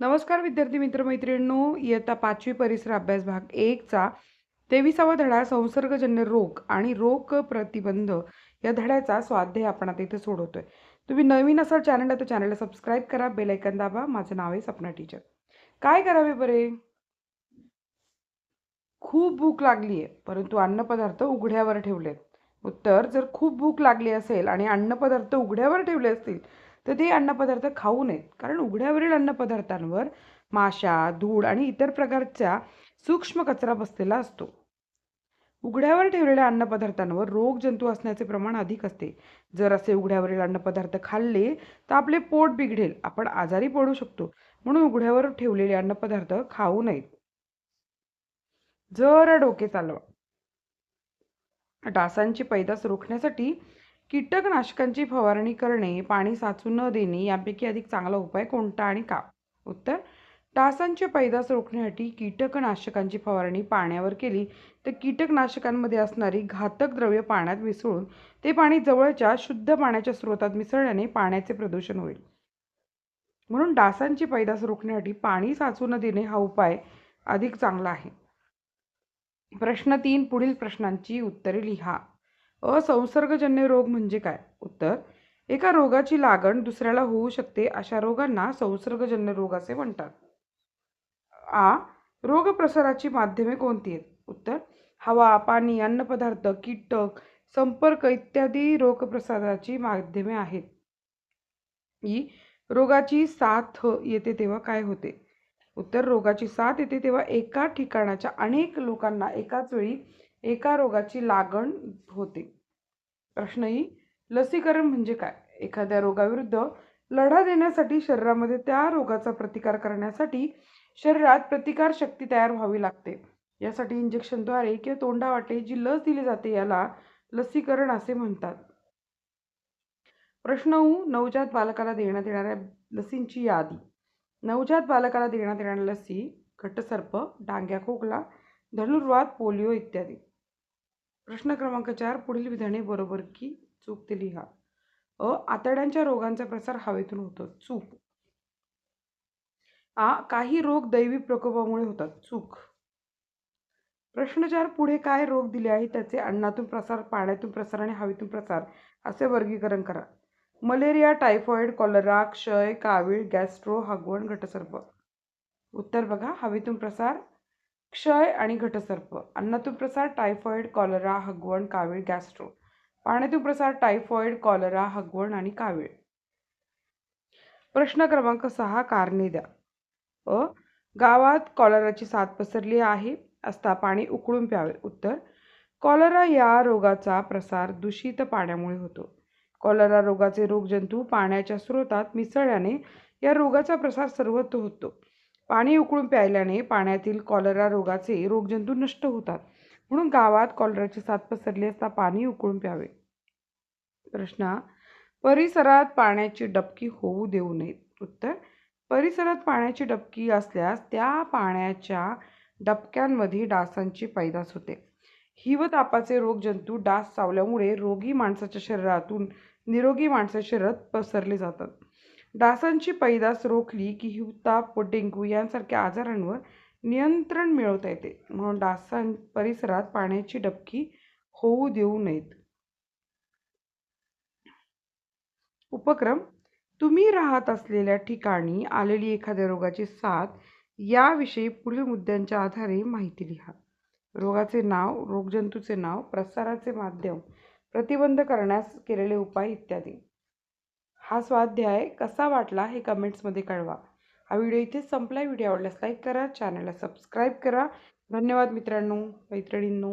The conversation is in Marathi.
नमस्कार विद्यार्थी मित्र मैत्रिणींनो, इयत्ता 5वी परिसर अभ्यास भाग 1 चा 23वा धडा संसर्गजन्य रोग आणि रोग प्रतिबंध या धड्याचा स्वाध्याय आपण आता इथे सोडवतोय। तुम्ही नवीन असाल चॅनलला तर चॅनलला सबस्क्राइब करा, बेल आयकॉन दाबा। माझं नाव आहे सपना टीचर। काय करावे बरे? खूप भूक लागली आहे परंतु अन्नपदार्थ उघड्यावर ठेवलेत। उत्तर, जर खूप भूक लागली असेल आणि अन्नपदार्थ उघड्यावर ठेवले असतील तर ते अन्नपदार्थ खाऊ नयेत, कारण उघड्यावरील अन्नपदार्थांवर माशा, धूळ आणि इतर प्रकारचा सूक्ष्म कचरा बसलेला असतो। उघड्यावर ठेवलेल्या अन्नपदार्थांवर रोग जंतू असण्याचे प्रमाण अधिक असते। जर असे उघड्यावरील अन्नपदार्थ खाल्ले तर आपले पोट बिघडेल, आपण आजारी पडू शकतो, म्हणून उघड्यावर ठेवलेले अन्नपदार्थ खाऊ नयेत। जरा डोके चालवा। डासांची पैदास रोखण्यासाठी कीटकनाशकांची फवारणी करणे, पाणी साचू न देणे यापैकी अधिक चांगला उपाय कोणता आणि का? उत्तर, डासांची पैदास रोखण्यासाठी कीटकनाशकांची फवारणी पाण्यावर केली तर कीटकनाशकांमध्ये असणारी घातक द्रव्य पाण्यात मिसळून ते पाणी जवळच्या शुद्ध पाण्याच्या स्रोतात मिसळल्याने पाण्याचे प्रदूषण होईल। म्हणून डासांची पैदास रोखण्यासाठी पाणी साचू न देणे हा उपाय अधिक चांगला आहे। प्रश्न 3, पुढील प्रश्नांची उत्तरे लिहा। असंसर्गजन्य रोग म्हणजे काय? उत्तर, एका रोगाची लागण दुसऱ्याला होऊ शकते अशा रोगांना संसर्गजन्य रोग असे म्हणतात। आ, रोग प्रसाराची माध्यमे कोणती आहेत? उत्तर, हवा, पाणी, अन्नपदार्थ, कीटक, संपर्क इत्यादी रोग प्रसाराची माध्यमे आहेत। ई, रोगाची साथ येते तेव्हा काय होते? उत्तर, रोगाची साथ येते तेव्हा एका ठिकाणाच्या अनेक लोकांना एकाच वेळी एका रोगाची लागण होते। प्रश्न ई, लसीकरण म्हणजे काय? एखाद्या रोगाविरुद्ध लढा देण्यासाठी शरीरामध्ये त्या रोगाचा प्रतिकार करण्यासाठी शरीरात प्रतिकार शक्ती तयार व्हावी लागते। यासाठी इंजेक्शनद्वारे किंवा तोंडावाटे जी लस दिली जाते याला लसीकरण असे म्हणतात। प्रश्न ऊ, नवजात बालकाला देण्यात येणाऱ्या लसींची यादी। नवजात बालकाला देण्यात येणाऱ्या लसी घटसर्प, डांग्या खोकला, धनुर्वात, पोलिओ इत्यादी। प्रश्न क्रमांक 4, पुढील विधाने बरोबर की चूक ते लिहा। आतड्यांच्या रोगांचा प्रसार हवेतून होतो, चूक। काही रोग दैवी प्रकोपामुळे होतात, चूक। प्रश्न 4, पुढे काय रोग दिले आहे त्याचे अन्नातून प्रसार, पाण्यातून प्रसार आणि हवेतून प्रसार असे वर्गीकरण करा। मलेरिया, टायफॉइड, कॉलरा, क्षय, कावीळ, गॅस्ट्रो, हगवण, घटसर्प। उत्तर बघा, हवेतून प्रसार क्षय आणि घटसर्प, अन्नातून प्रसार टायफॉइड, कॉलरा, हगवण, कावीळ, गॅस्ट्रो, पाण्यातून प्रसार टायफॉइड, कॉलरा, हगवण आणि कावीळ। प्रश्न क्रमांक 6, कारणे द्या। गावात कॉलराची साथ पसरली आहे असता पाणी उकळून प्यावे। उत्तर, कॉलरा या रोगाचा प्रसार दूषित पाण्यामुळे होतो। कॉलरा रोगाचे रोगजंतू पाण्याच्या स्रोतात मिसळल्याने या रोगाचा प्रसार सर्वत्र होतो। पाणी उकळून प्यायल्याने पाण्यातील कॉलरा रोगाचे रोगजंतू नष्ट होतात, म्हणून गावात कॉलराची साथ पसरली असता पाणी उकळून प्यावे। प्रश्न, परिसरात पाण्याची डबकी होऊ देऊ नये। उत्तर, परिसरात पाण्याची डबकी असल्यास त्या पाण्याच्या डबक्यांमध्ये डासांची पैदास होते। हिवतापाचे रोगजंतू डास चावल्यामुळे रोगी माणसाच्या शरीरातून निरोगी माणसाच्या शरीरात पसरले जातात। डासांची पैदास रोखली की हिवताप व डेंग्यू यांसारख्या आजारांवर नियंत्रण मिळवता येते, म्हणून परिसरात पाण्याची डबकी होऊ देऊ नयेत। उपक्रम, तुम्ही राहत असलेल्या ठिकाणी आलेली एखाद्या रोगाची साथ याविषयी पुढील मुद्द्यांच्या आधारे माहिती लिहा। रोगाचे नाव, रोगजंतूचे नाव, प्रसाराचे माध्यम, प्रतिबंध करण्यास केलेले उपाय इत्यादी। हा स्वाध्याय कसा वाटला हे कमेंट्समध्ये कळवा। हा व्हिडिओ इथेच संपला। व्हिडिओ आवडल्यास लाईक करा, चॅनलला सबस्क्राईब करा। धन्यवाद मित्रांनो, मैत्रिणींनो।